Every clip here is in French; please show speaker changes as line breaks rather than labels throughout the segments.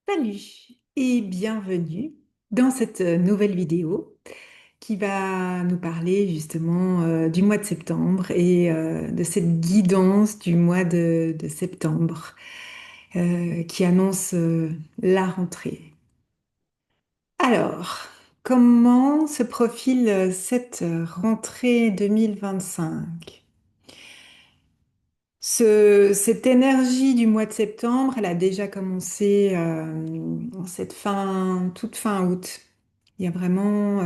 Salut et bienvenue dans cette nouvelle vidéo qui va nous parler justement du mois de septembre et de cette guidance du mois de septembre qui annonce la rentrée. Alors, comment se profile cette rentrée 2025? Cette énergie du mois de septembre, elle a déjà commencé en toute fin août. Il y a vraiment,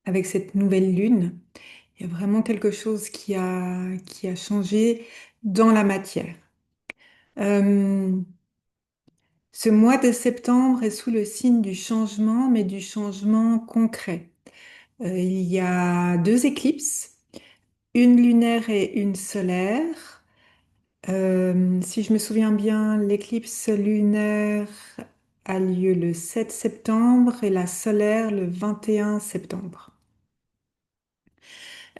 avec cette nouvelle lune, il y a vraiment quelque chose qui a changé dans la matière. Euh, Ce mois de septembre est sous le signe du changement, mais du changement concret. Il y a deux éclipses, une lunaire et une solaire. Si je me souviens bien, l'éclipse lunaire a lieu le 7 septembre et la solaire le 21 septembre.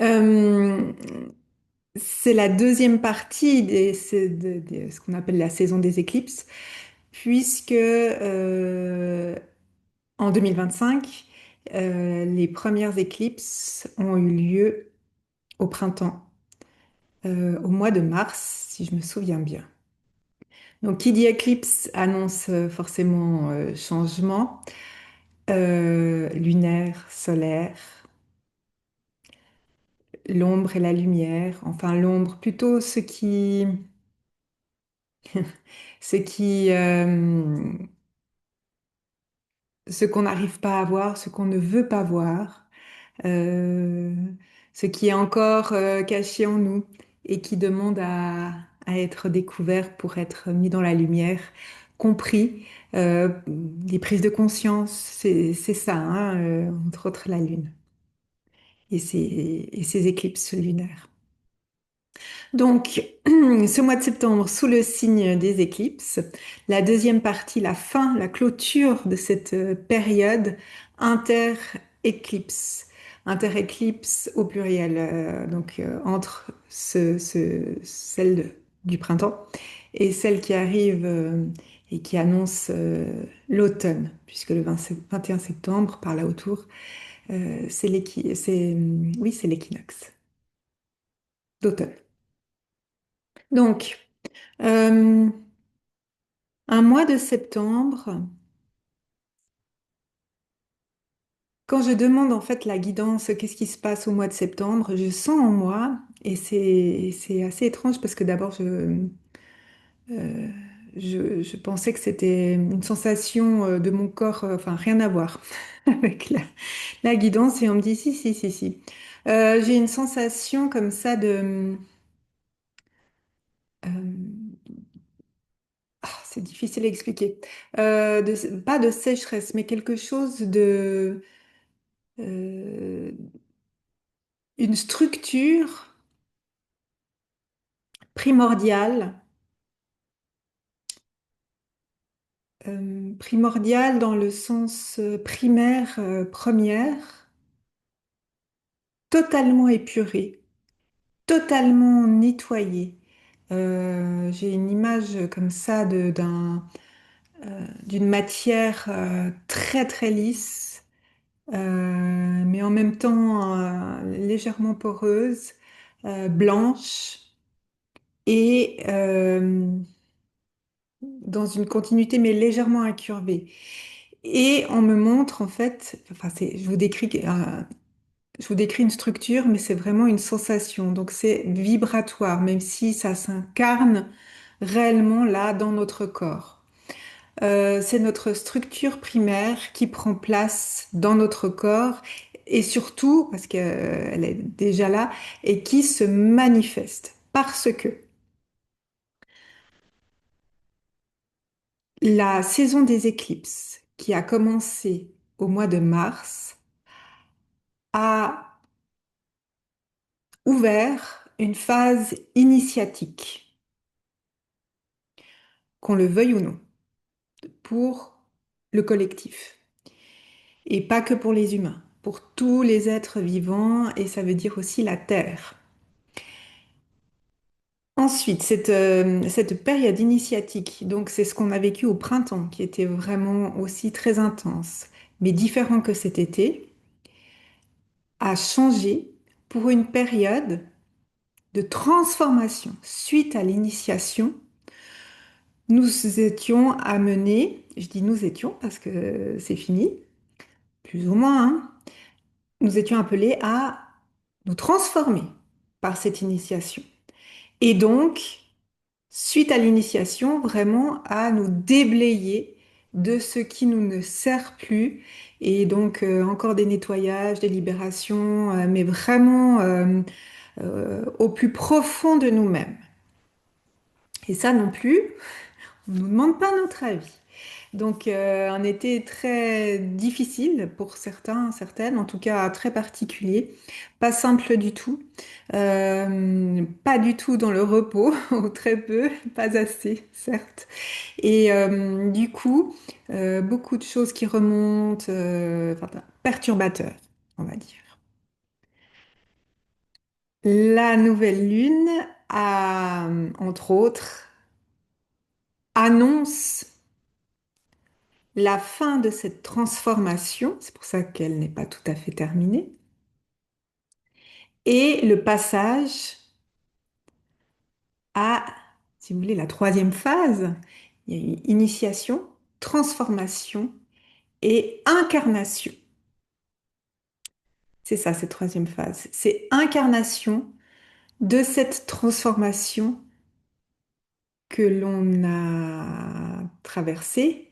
Euh, c'est la deuxième partie de ce qu'on appelle la saison des éclipses, puisque en 2025, les premières éclipses ont eu lieu au printemps, au mois de mars, si je me souviens bien. Donc, qui dit éclipse annonce forcément changement lunaire, solaire, l'ombre et la lumière. Enfin, l'ombre, plutôt ce qui, ce qu'on n'arrive pas à voir, ce qu'on ne veut pas voir, euh, ce qui est encore caché en nous et qui demande à être découvert pour être mis dans la lumière, compris. Des prises de conscience, c'est ça, hein, entre autres la Lune et ses éclipses lunaires. Donc, ce mois de septembre, sous le signe des éclipses, la deuxième partie, la fin, la clôture de cette période inter-éclipse. Inter-éclipse au pluriel, entre du printemps et celle qui arrive et qui annonce l'automne, puisque le 21 septembre, par là autour, oui, c'est l'équinoxe d'automne. Donc, euh, un mois de septembre, quand je demande en fait la guidance, qu'est-ce qui se passe au mois de septembre, je sens en moi, et c'est assez étrange parce que d'abord euh, je pensais que c'était une sensation de mon corps, enfin rien à voir avec la guidance, et on me dit si, si, si, si. J'ai une sensation comme ça euh, c'est difficile à expliquer. Pas de sécheresse, mais quelque chose euh, une structure primordiale, primordiale dans le sens primaire, première, totalement épurée, totalement nettoyée. J'ai une image comme ça d'une matière très très lisse, mais en même temps légèrement poreuse, blanche et dans une continuité mais légèrement incurvée. Et on me montre en fait, enfin je vous décris une structure, mais c'est vraiment une sensation. Donc c'est vibratoire, même si ça s'incarne réellement là dans notre corps. C'est notre structure primaire qui prend place dans notre corps et surtout, parce qu'elle est déjà là, et qui se manifeste. Parce que la saison des éclipses, qui a commencé au mois de mars, a ouvert une phase initiatique, qu'on le veuille ou non, pour le collectif. Et pas que pour les humains, pour tous les êtres vivants, et ça veut dire aussi la Terre. Ensuite, cette période initiatique, donc c'est ce qu'on a vécu au printemps, qui était vraiment aussi très intense, mais différent que cet été, a changé pour une période de transformation. Suite à l'initiation, nous étions amenés, je dis nous étions parce que c'est fini, plus ou moins, hein, nous étions appelés à nous transformer par cette initiation. Et donc, suite à l'initiation, vraiment à nous déblayer de ce qui nous ne sert plus. Et donc, encore des nettoyages, des libérations, mais vraiment au plus profond de nous-mêmes. Et ça non plus, on ne nous demande pas notre avis. Donc, un été très difficile pour certains, certaines, en tout cas très particulier, pas simple du tout, pas du tout dans le repos, ou très peu, pas assez, certes. Et du coup, beaucoup de choses qui remontent, enfin, perturbateurs, on va dire. La nouvelle lune a, entre autres, annonce la fin de cette transformation, c'est pour ça qu'elle n'est pas tout à fait terminée, et le passage à, si vous voulez, la troisième phase. Il y a eu initiation, transformation et incarnation. C'est ça, cette troisième phase. C'est incarnation de cette transformation que l'on a traversée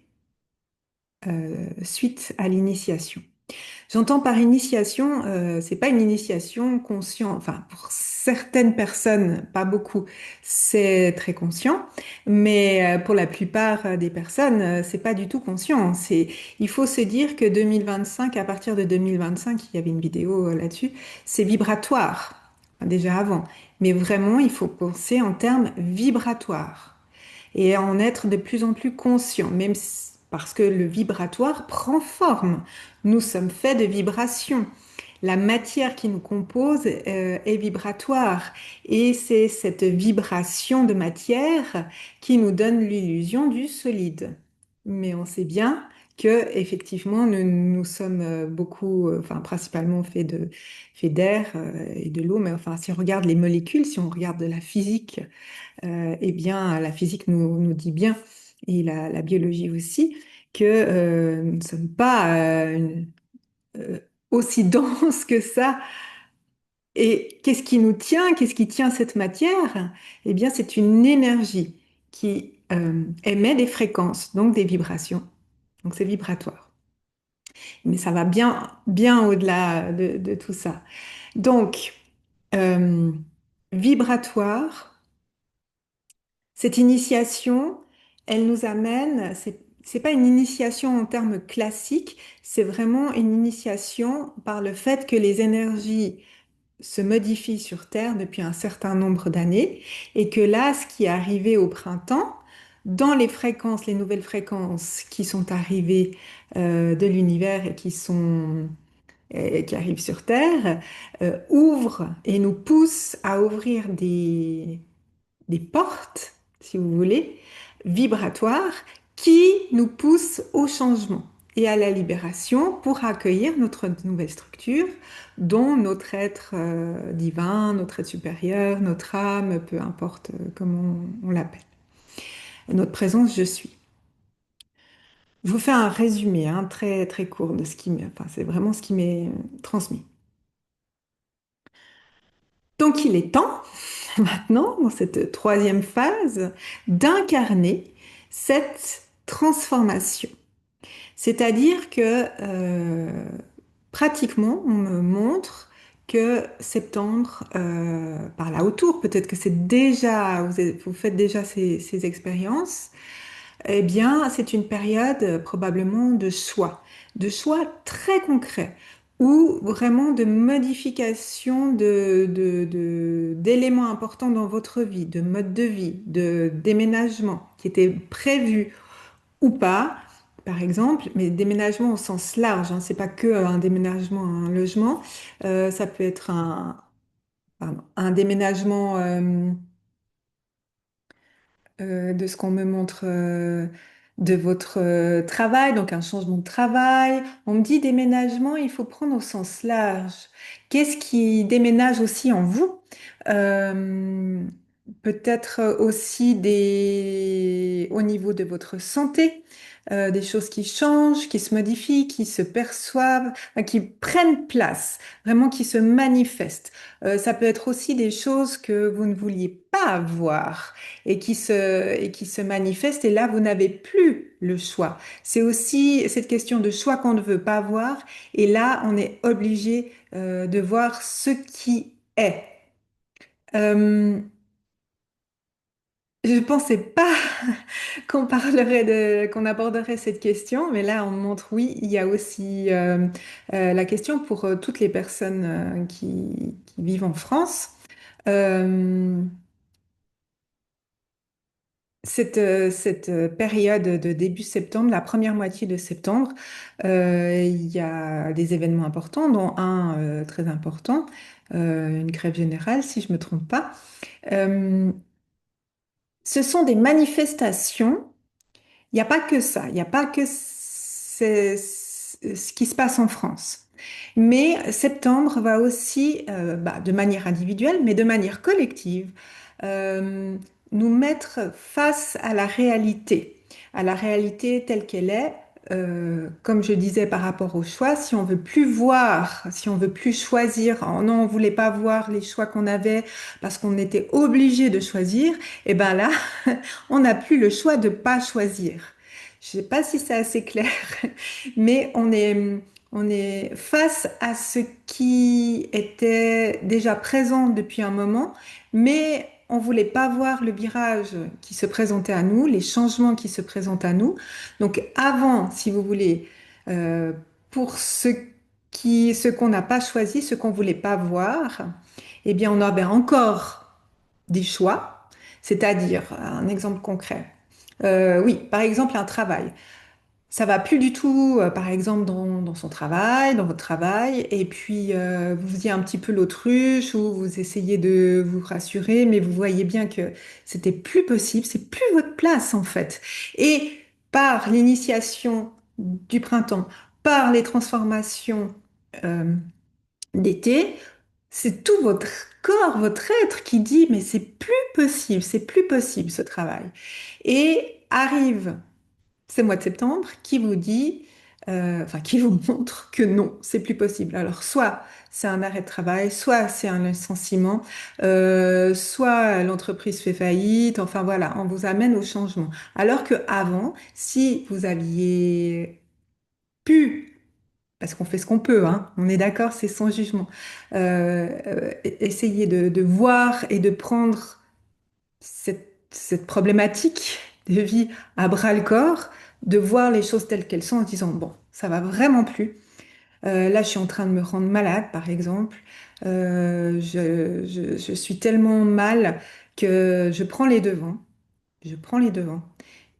suite à l'initiation. J'entends par initiation, c'est pas une initiation consciente. Enfin, pour certaines personnes, pas beaucoup, c'est très conscient, mais pour la plupart des personnes, c'est pas du tout conscient. Il faut se dire que 2025, à partir de 2025, il y avait une vidéo là-dessus, c'est vibratoire, enfin, déjà avant. Mais vraiment, il faut penser en termes vibratoires et en être de plus en plus conscient, parce que le vibratoire prend forme. Nous sommes faits de vibrations. La matière qui nous compose est vibratoire et c'est cette vibration de matière qui nous donne l'illusion du solide. Mais on sait bien que effectivement nous sommes beaucoup, enfin principalement faits d'air et de l'eau. Mais enfin, si on regarde les molécules, si on regarde de la physique, eh bien, la physique nous dit bien, et la biologie aussi, que nous ne sommes pas euh, aussi denses que ça. Et qu'est-ce qui nous tient? Qu'est-ce qui tient cette matière? Eh bien, c'est une énergie qui émet des fréquences, donc des vibrations. Donc, c'est vibratoire. Mais ça va bien, bien au-delà de tout ça. Donc, euh, vibratoire. Cette initiation, elle nous amène, c'est pas une initiation en termes classiques, c'est vraiment une initiation par le fait que les énergies se modifient sur Terre depuis un certain nombre d'années et que là, ce qui est arrivé au printemps, dans les fréquences, les nouvelles fréquences qui sont arrivées de l'univers et qui arrivent sur Terre, ouvrent et nous poussent à ouvrir des portes, si vous voulez, vibratoires qui nous poussent au changement et à la libération pour accueillir notre nouvelle structure dont notre être divin, notre être supérieur, notre âme, peu importe comment on l'appelle, notre présence je suis. Je vous fais un résumé hein, très très court de enfin c'est vraiment ce qui m'est transmis. Donc il est temps maintenant, dans cette troisième phase, d'incarner cette transformation. C'est-à-dire que pratiquement, on me montre que septembre, par là autour, peut-être que c'est déjà, vous faites déjà ces expériences, eh bien, c'est une période probablement de choix très concrets ou vraiment de modification d'éléments importants dans votre vie, de mode de vie, de déménagement qui étaient prévus ou pas, par exemple, mais déménagement au sens large, hein, c'est pas que un déménagement, un logement, ça peut être un déménagement de ce qu'on me montre de votre travail, donc un changement de travail. On me dit déménagement, il faut prendre au sens large. Qu'est-ce qui déménage aussi en vous? Euh, Peut-être aussi au niveau de votre santé, des choses qui changent, qui se modifient, qui se perçoivent, qui prennent place, vraiment qui se manifestent. Ça peut être aussi des choses que vous ne vouliez pas avoir et qui se manifeste. Et là, vous n'avez plus le choix. C'est aussi cette question de choix qu'on ne veut pas voir. Et là, on est obligé de voir ce qui est. Euh, je ne pensais pas qu'on aborderait cette question, mais là, on montre, oui, il y a aussi la question pour toutes les personnes qui vivent en France. Euh, cette période de début septembre, la première moitié de septembre, il y a des événements importants, dont un très important, une grève générale, si je ne me trompe pas. Euh, Ce sont des manifestations. Il n'y a pas que ça. Il n'y a pas que ce qui se passe en France. Mais septembre va aussi, de manière individuelle, mais de manière collective, euh, nous mettre face à la réalité telle qu'elle est. Comme je disais par rapport au choix, si on veut plus voir, si on veut plus choisir, non, on voulait pas voir les choix qu'on avait parce qu'on était obligé de choisir, et ben là, on n'a plus le choix de pas choisir. Je sais pas si c'est assez clair, mais on est face à ce qui était déjà présent depuis un moment, mais on voulait pas voir le virage qui se présentait à nous, les changements qui se présentent à nous. Donc avant, si vous voulez, euh, pour ce qu'on n'a pas choisi, ce qu'on voulait pas voir, eh bien on avait encore des choix, c'est-à-dire un exemple concret. Oui, par exemple un travail. Ça va plus du tout, par exemple, dans son travail, dans votre travail, et puis vous faisiez un petit peu l'autruche ou vous essayez de vous rassurer, mais vous voyez bien que c'était plus possible, c'est plus votre place en fait. Et par l'initiation du printemps, par les transformations euh, d'été, c'est tout votre corps, votre être qui dit, mais c'est plus possible ce travail. Et arrive ce mois de septembre qui vous dit, qui vous montre que non, c'est plus possible. Alors, soit c'est un arrêt de travail, soit c'est un licenciement, soit l'entreprise fait faillite. Enfin voilà, on vous amène au changement. Alors que avant, si vous aviez pu, parce qu'on fait ce qu'on peut, hein, on est d'accord, c'est sans jugement, essayer de voir et de prendre cette problématique de vie à bras le corps, de voir les choses telles qu'elles sont en se disant, bon, ça va vraiment plus. Là, je suis en train de me rendre malade, par exemple. Je suis tellement mal que je prends les devants. Je prends les devants.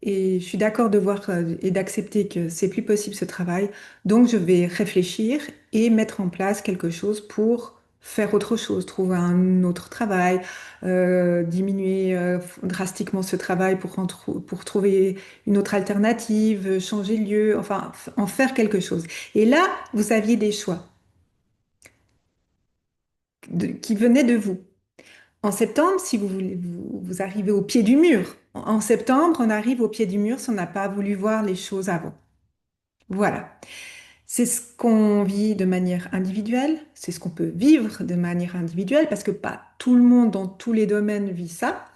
Et je suis d'accord de voir et d'accepter que c'est plus possible ce travail. Donc, je vais réfléchir et mettre en place quelque chose pour faire autre chose, trouver un autre travail, diminuer drastiquement ce travail pour trouver une autre alternative, changer de lieu, enfin, en faire quelque chose. Et là, vous aviez des choix qui venaient de vous. En septembre, si vous voulez, vous arrivez au pied du mur. En septembre, on arrive au pied du mur si on n'a pas voulu voir les choses avant. Voilà. C'est ce qu'on vit de manière individuelle, c'est ce qu'on peut vivre de manière individuelle, parce que pas tout le monde dans tous les domaines vit ça.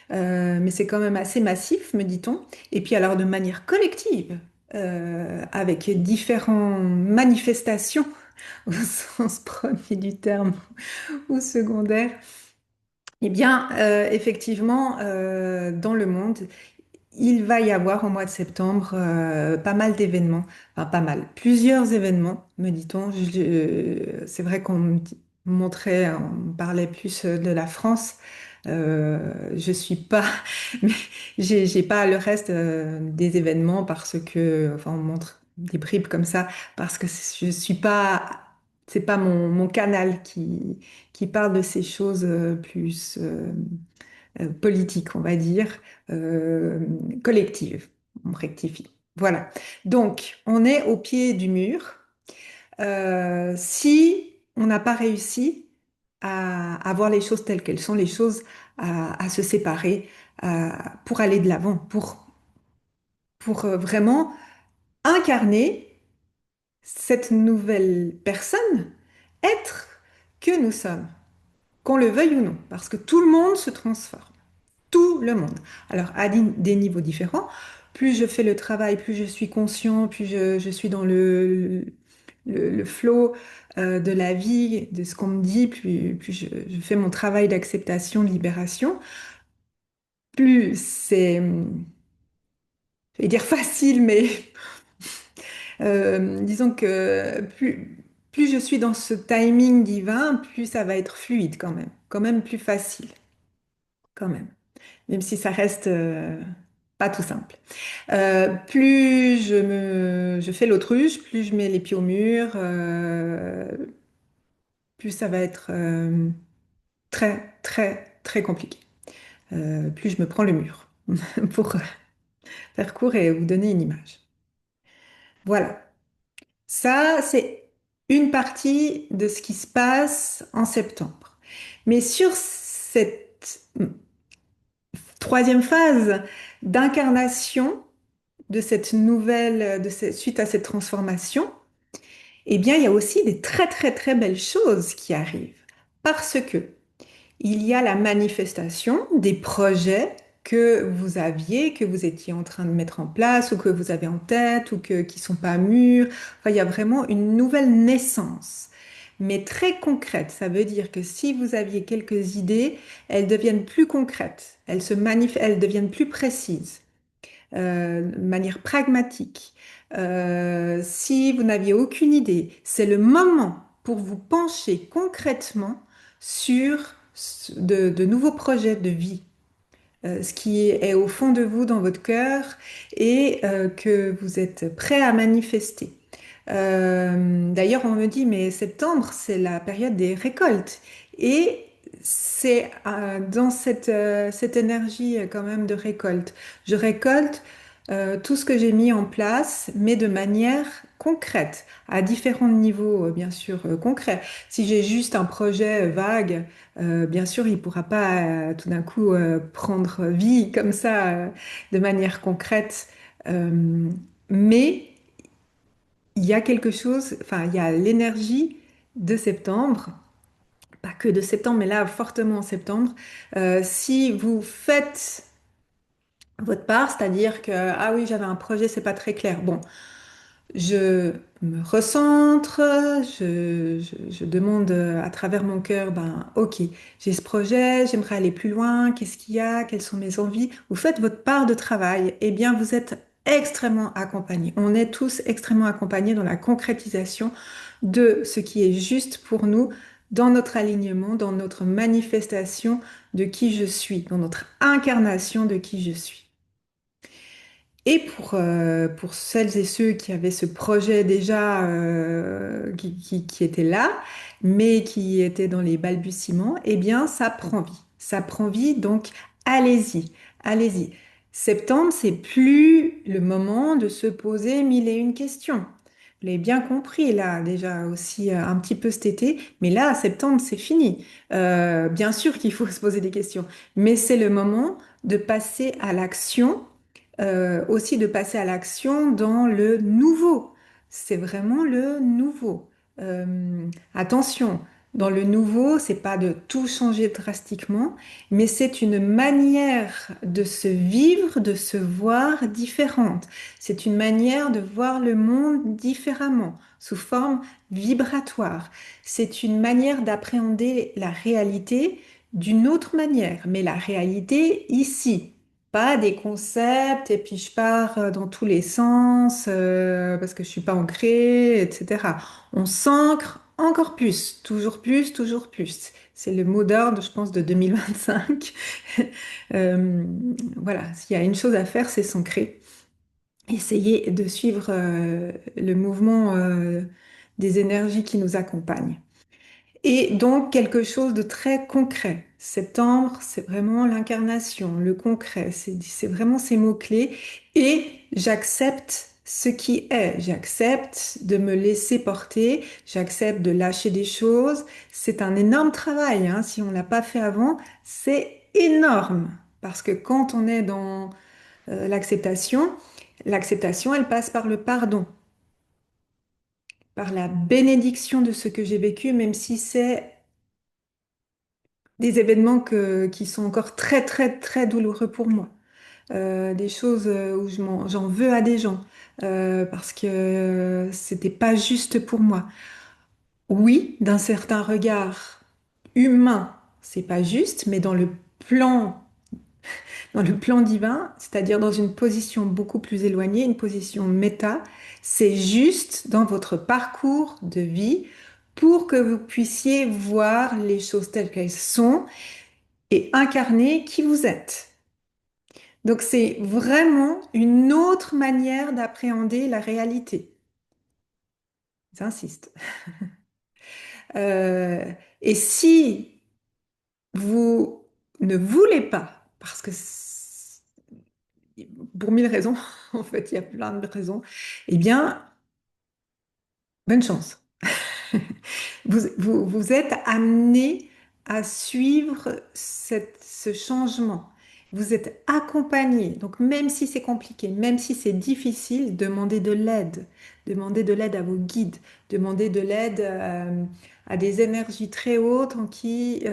Mais c'est quand même assez massif, me dit-on. Et puis alors de manière collective, avec différentes manifestations au sens premier du terme ou secondaire. Eh bien, effectivement, dans le monde, il va y avoir au mois de septembre pas mal d'événements, enfin pas mal, plusieurs événements, me dit-on. C'est vrai qu'on montrait, on parlait plus de la France. Je suis pas, mais j'ai pas le reste des événements parce que, enfin, on montre des bribes comme ça parce que je suis pas, c'est pas mon canal qui parle de ces choses plus. politique, on va dire, euh, collective. On rectifie. Voilà. Donc, on est au pied du mur. Si on n'a pas réussi à voir les choses telles qu'elles sont, les choses à se séparer, pour aller de l'avant, pour vraiment incarner cette nouvelle personne, être que nous sommes, qu'on le veuille ou non, parce que tout le monde se transforme, tout le monde. Alors, à des niveaux différents, plus je fais le travail, plus je suis conscient, plus je suis dans le flow de la vie, de ce qu'on me dit, plus je fais mon travail d'acceptation, de libération, plus c'est, je vais dire facile, mais disons que plus je suis dans ce timing divin, plus ça va être fluide quand même plus facile, quand même, même si ça reste pas tout simple. Plus je fais l'autruche, plus je mets les pieds au mur, plus ça va être très, très, très compliqué. Plus je me prends le mur pour faire court et vous donner une image. Voilà. Ça, c'est une partie de ce qui se passe en septembre. Mais sur cette troisième phase d'incarnation de cette nouvelle, suite à cette transformation, eh bien, il y a aussi des très, très, très belles choses qui arrivent. Parce que il y a la manifestation des projets que vous aviez, que vous étiez en train de mettre en place ou que vous avez en tête ou qui sont pas mûrs. Enfin, il y a vraiment une nouvelle naissance, mais très concrète. Ça veut dire que si vous aviez quelques idées, elles deviennent plus concrètes, elles deviennent plus précises, de manière pragmatique. Si vous n'aviez aucune idée, c'est le moment pour vous pencher concrètement sur de nouveaux projets de vie, ce qui est au fond de vous, dans votre cœur, et que vous êtes prêt à manifester. D'ailleurs, on me dit, mais septembre, c'est la période des récoltes. Et c'est dans cette énergie quand même de récolte. Je récolte tout ce que j'ai mis en place, mais de manière concrète, à différents niveaux, bien sûr, concrets. Si j'ai juste un projet vague, bien sûr, il ne pourra pas tout d'un coup prendre vie comme ça, de manière concrète. Euh, mais il y a quelque chose, enfin, il y a l'énergie de septembre, pas que de septembre, mais là, fortement en septembre. Si vous faites votre part, c'est-à-dire que, ah oui, j'avais un projet, c'est pas très clair. Bon, je me recentre, je demande à travers mon cœur, ben, ok, j'ai ce projet, j'aimerais aller plus loin, qu'est-ce qu'il y a, quelles sont mes envies. Vous faites votre part de travail, eh bien, vous êtes extrêmement accompagnés. On est tous extrêmement accompagnés dans la concrétisation de ce qui est juste pour nous, dans notre alignement, dans notre manifestation de qui je suis, dans notre incarnation de qui je suis. Et pour celles et ceux qui avaient ce projet déjà, qui était là, mais qui étaient dans les balbutiements, eh bien, ça prend vie. Ça prend vie, donc allez-y, allez-y. Septembre, c'est plus le moment de se poser mille et une questions. Vous l'avez bien compris là, déjà aussi un petit peu cet été, mais là, septembre, c'est fini. Bien sûr qu'il faut se poser des questions, mais c'est le moment de passer à l'action, aussi de passer à l'action dans le nouveau. C'est vraiment le nouveau. Attention, dans le nouveau, c'est pas de tout changer drastiquement, mais c'est une manière de se vivre, de se voir différente. C'est une manière de voir le monde différemment, sous forme vibratoire. C'est une manière d'appréhender la réalité d'une autre manière, mais la réalité ici. Pas des concepts et puis je pars dans tous les sens parce que je suis pas ancrée, etc. On s'ancre encore plus, toujours plus, toujours plus. C'est le mot d'ordre, je pense, de 2025. Euh, voilà, s'il y a une chose à faire, c'est s'ancrer. Essayer de suivre le mouvement des énergies qui nous accompagnent. Et donc quelque chose de très concret. Septembre, c'est vraiment l'incarnation, le concret, c'est vraiment ces mots-clés. Et j'accepte ce qui est, j'accepte de me laisser porter, j'accepte de lâcher des choses. C'est un énorme travail, hein. Si on ne l'a pas fait avant, c'est énorme. Parce que quand on est dans l'acceptation, l'acceptation, elle passe par le pardon, par la bénédiction de ce que j'ai vécu, même si c'est des événements qui sont encore très, très, très douloureux pour moi. Des choses où j'en veux à des gens parce que c'était pas juste pour moi. Oui, d'un certain regard humain, c'est pas juste, mais dans le plan divin, c'est-à-dire dans une position beaucoup plus éloignée, une position méta, c'est juste dans votre parcours de vie pour que vous puissiez voir les choses telles qu'elles sont et incarner qui vous êtes. Donc c'est vraiment une autre manière d'appréhender la réalité. J'insiste. Euh, et si vous ne voulez pas, parce que pour mille raisons, en fait, il y a plein de raisons, eh bien, bonne chance. Vous êtes amené à suivre ce changement. Vous êtes accompagné. Donc, même si c'est compliqué, même si c'est difficile, demandez de l'aide. Demandez de l'aide à vos guides. Demandez de l'aide à des énergies très hautes en qui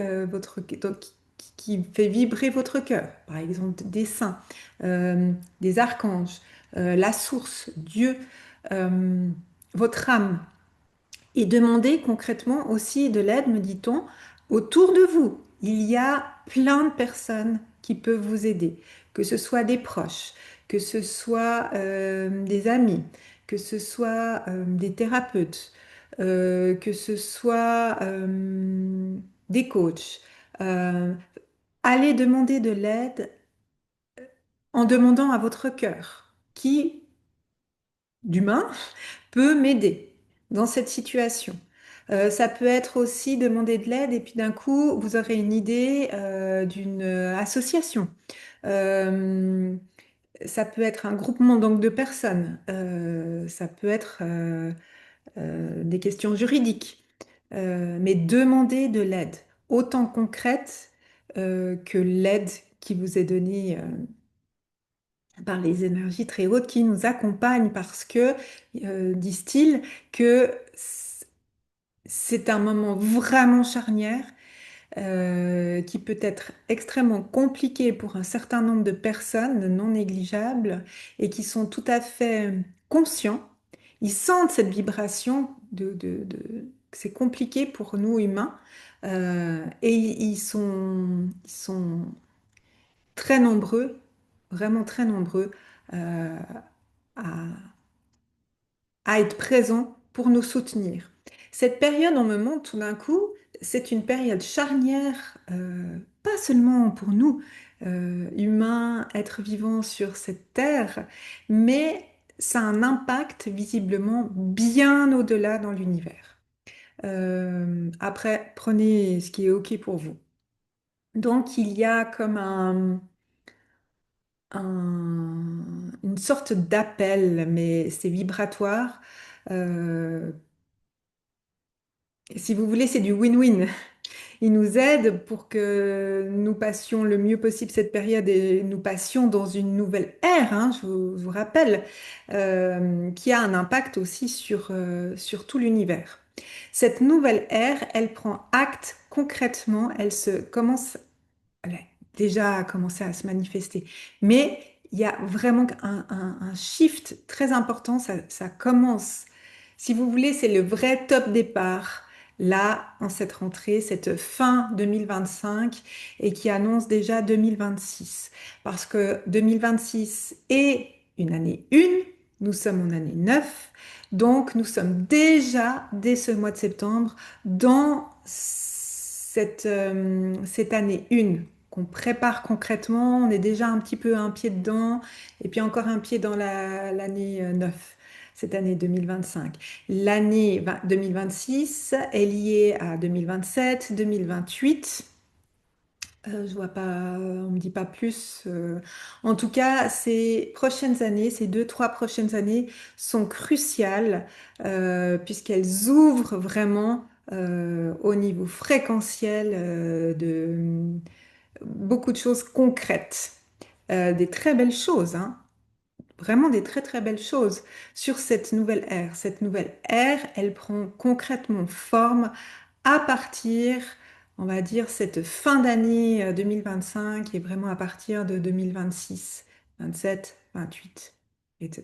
fait vibrer votre cœur. Par exemple, des saints, des archanges, la source, Dieu, euh, votre âme. Et demandez concrètement aussi de l'aide, me dit-on, autour de vous. Il y a plein de personnes qui peuvent vous aider, que ce soit des proches, que ce soit des amis, que ce soit des thérapeutes, que ce soit des coachs. Euh, Allez demander de l'aide en demandant à votre cœur qui, d'humain, peut m'aider dans cette situation. Ça peut être aussi demander de l'aide et puis d'un coup, vous aurez une idée d'une association. Euh, Ça peut être un groupement donc de personnes. Ça peut être des questions juridiques. Mais demandez de l'aide, autant concrète que l'aide qui vous est donnée par les énergies très hautes qui nous accompagnent parce que, disent-ils, que c'est un moment vraiment charnière qui peut être extrêmement compliqué pour un certain nombre de personnes non négligeables et qui sont tout à fait conscients. Ils sentent cette vibration que c'est compliqué pour nous humains et ils sont très nombreux, vraiment très nombreux euh, à, à être présents pour nous soutenir. Cette période, on me montre tout d'un coup, c'est une période charnière, pas seulement pour nous, humains, êtres vivants sur cette terre, mais ça a un impact visiblement bien au-delà dans l'univers. Après, prenez ce qui est OK pour vous. Donc, il y a comme une sorte d'appel, mais c'est vibratoire. Euh, Si vous voulez, c'est du win-win. Il nous aide pour que nous passions le mieux possible cette période et nous passions dans une nouvelle ère, hein, je vous rappelle, qui a un impact aussi sur tout l'univers. Cette nouvelle ère, elle prend acte concrètement, elle a déjà commencé à se manifester. Mais il y a vraiment un shift très important, ça commence. Si vous voulez, c'est le vrai top départ, là, en cette rentrée, cette fin 2025, et qui annonce déjà 2026. Parce que 2026 est une année 1, nous sommes en année 9, donc nous sommes déjà, dès ce mois de septembre, dans cette année 1 qu'on prépare concrètement. On est déjà un petit peu un pied dedans et puis encore un pied dans l'année 9. cette année 2025. L'année 2026 est liée à 2027, 2028. Je vois pas, on me dit pas plus. En tout cas, ces prochaines années, ces 2, 3 prochaines années sont cruciales puisqu'elles ouvrent vraiment au niveau fréquentiel de beaucoup de choses concrètes, des très belles choses, hein. Vraiment des très très belles choses sur cette nouvelle ère. Cette nouvelle ère, elle prend concrètement forme à partir, on va dire, cette fin d'année 2025 et vraiment à partir de 2026, 27, 28, etc.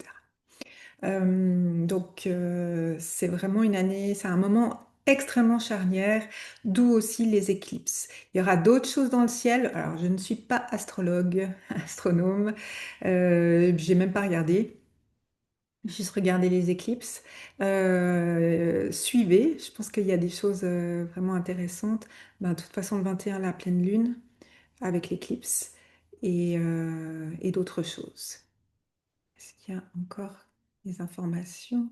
C'est vraiment une année, c'est un moment extrêmement charnière, d'où aussi les éclipses. Il y aura d'autres choses dans le ciel. Alors, je ne suis pas astrologue, astronome, j'ai même pas regardé. Juste regarder les éclipses. Suivez, je pense qu'il y a des choses vraiment intéressantes. Ben, de toute façon, le 21, la pleine lune avec l'éclipse et d'autres choses. Est-ce qu'il y a encore des informations?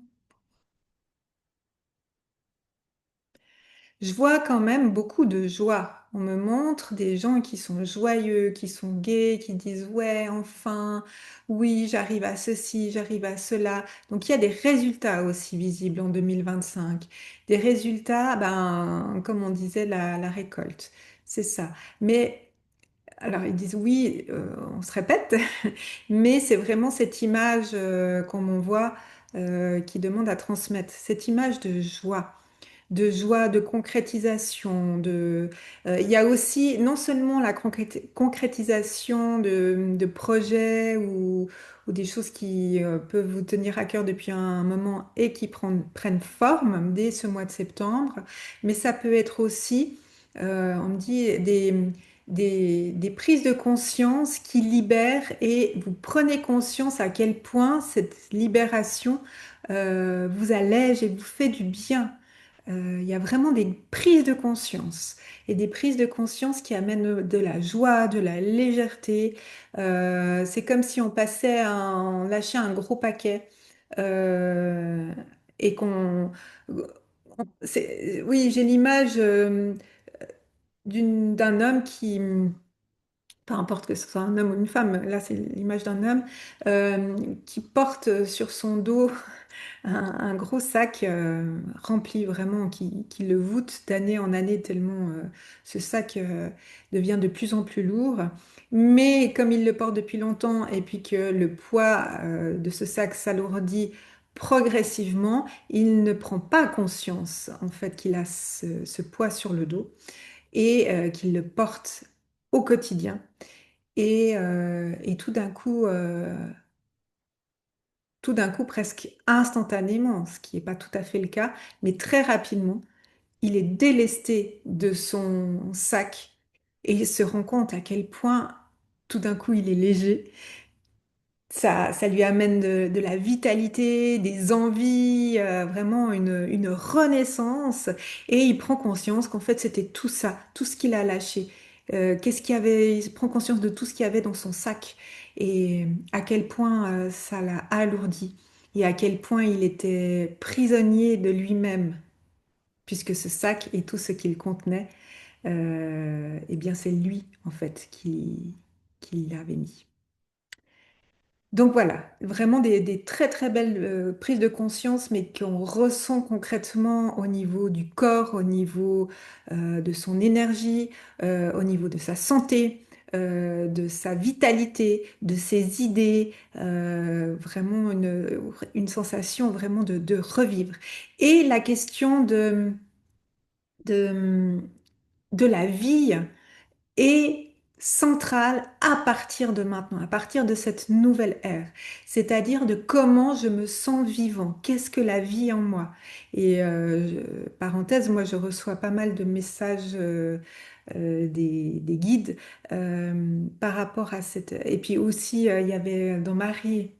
Je vois quand même beaucoup de joie. On me montre des gens qui sont joyeux, qui sont gais, qui disent ouais, enfin, oui, j'arrive à ceci, j'arrive à cela. Donc il y a des résultats aussi visibles en 2025. Des résultats, ben, comme on disait, la récolte. C'est ça. Mais alors ils disent oui, on se répète, mais c'est vraiment cette image qu'on m'envoie qui demande à transmettre, cette image de joie, de concrétisation, il y a aussi non seulement la concrétisation de projets ou des choses qui peuvent vous tenir à cœur depuis un moment et qui prennent forme dès ce mois de septembre, mais ça peut être aussi, on me dit, des prises de conscience qui libèrent et vous prenez conscience à quel point cette libération vous allège et vous fait du bien. Il y a vraiment des prises de conscience et des prises de conscience qui amènent de la joie, de la légèreté. C'est comme si on on lâchait un gros paquet euh, et oui, j'ai l'image d'un homme qui, peu importe que ce soit un homme ou une femme, là c'est l'image d'un homme qui porte sur son dos un gros sac rempli vraiment qui le voûte d'année en année tellement ce sac devient de plus en plus lourd. Mais comme il le porte depuis longtemps et puis que le poids de ce sac s'alourdit progressivement, il ne prend pas conscience en fait qu'il a ce poids sur le dos et qu'il le porte au quotidien. Et tout d'un coup, presque instantanément, ce qui n'est pas tout à fait le cas, mais très rapidement, il est délesté de son sac et il se rend compte à quel point tout d'un coup il est léger. Ça lui amène de la vitalité, des envies, vraiment une renaissance. Et il prend conscience qu'en fait c'était tout ça, tout ce qu'il a lâché. Qu'est-ce qu'il y avait, il prend conscience de tout ce qu'il y avait dans son sac et à quel point ça l'a alourdi et à quel point il était prisonnier de lui-même, puisque ce sac et tout ce qu'il contenait, eh bien c'est lui en fait qui l'avait mis. Donc voilà, vraiment des très très belles prises de conscience, mais qu'on ressent concrètement au niveau du corps, au niveau de son énergie, au niveau de sa santé, de sa vitalité, de ses idées, vraiment une sensation vraiment de revivre. Et la question de, de la vie est centrale à partir de maintenant, à partir de cette nouvelle ère, c'est-à-dire de comment je me sens vivant, qu'est-ce que la vie en moi. Et parenthèse, moi je reçois pas mal de messages des guides par rapport à cette... Et puis aussi, il y avait dans Marie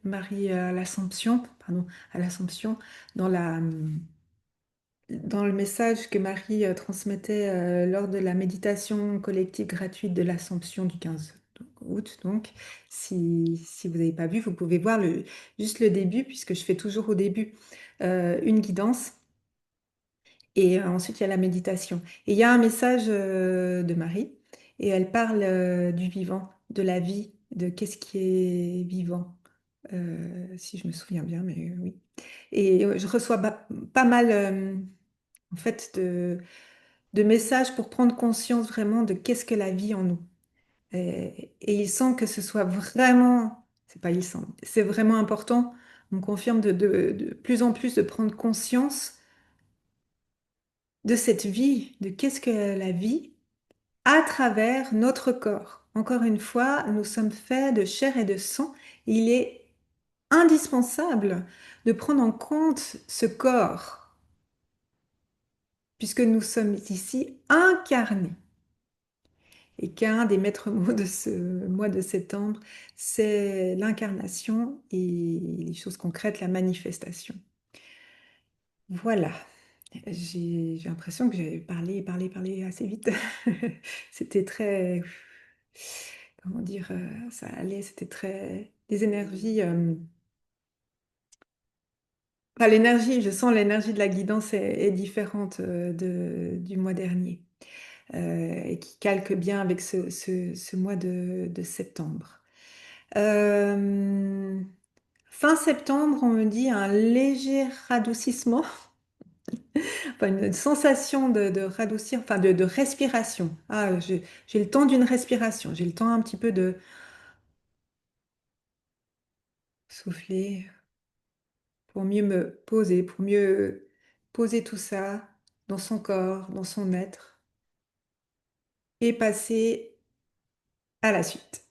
à l'Assomption, pardon, à l'Assomption, dans dans le message que Marie transmettait lors de la méditation collective gratuite de l'Assomption du 15 août. Donc, si vous n'avez pas vu, vous pouvez voir juste le début, puisque je fais toujours au début une guidance. Et ensuite, il y a la méditation. Et il y a un message de Marie, et elle parle du vivant, de la vie, de qu'est-ce qui est vivant. Si je me souviens bien, mais oui. Et je reçois pas mal, en fait, de messages pour prendre conscience vraiment de qu'est-ce que la vie en nous. Et il semble que ce soit vraiment, c'est pas il semble, c'est vraiment important. On confirme de plus en plus de prendre conscience de cette vie, de qu'est-ce que la vie à travers notre corps. Encore une fois, nous sommes faits de chair et de sang. Il est indispensable de prendre en compte ce corps, puisque nous sommes ici incarnés. Et qu'un des maîtres mots de ce mois de septembre, c'est l'incarnation et les choses concrètes, la manifestation. Voilà. J'ai l'impression que j'ai parlé assez vite. C'était très, comment dire, ça allait, c'était très, des énergies. Enfin, l'énergie, je sens l'énergie de la guidance est différente du mois dernier et qui calque bien avec ce mois de septembre. Euh, Fin septembre, on me dit un léger radoucissement, enfin une sensation de radoucir, enfin de respiration. Ah, j'ai le temps d'une respiration, j'ai le temps un petit peu de souffler pour mieux me poser, pour mieux poser tout ça dans son corps, dans son être et passer à la suite.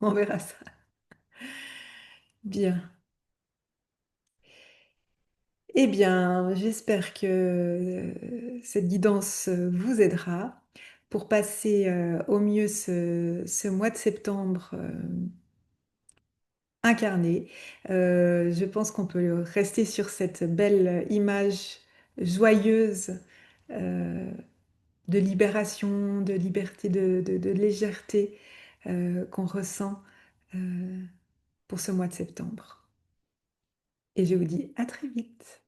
On verra ça. Bien. Eh bien, j'espère que cette guidance vous aidera pour passer au mieux ce mois de septembre incarné. Je pense qu'on peut rester sur cette belle image joyeuse euh, de libération, de liberté, de légèreté qu'on ressent pour ce mois de septembre. Et je vous dis à très vite.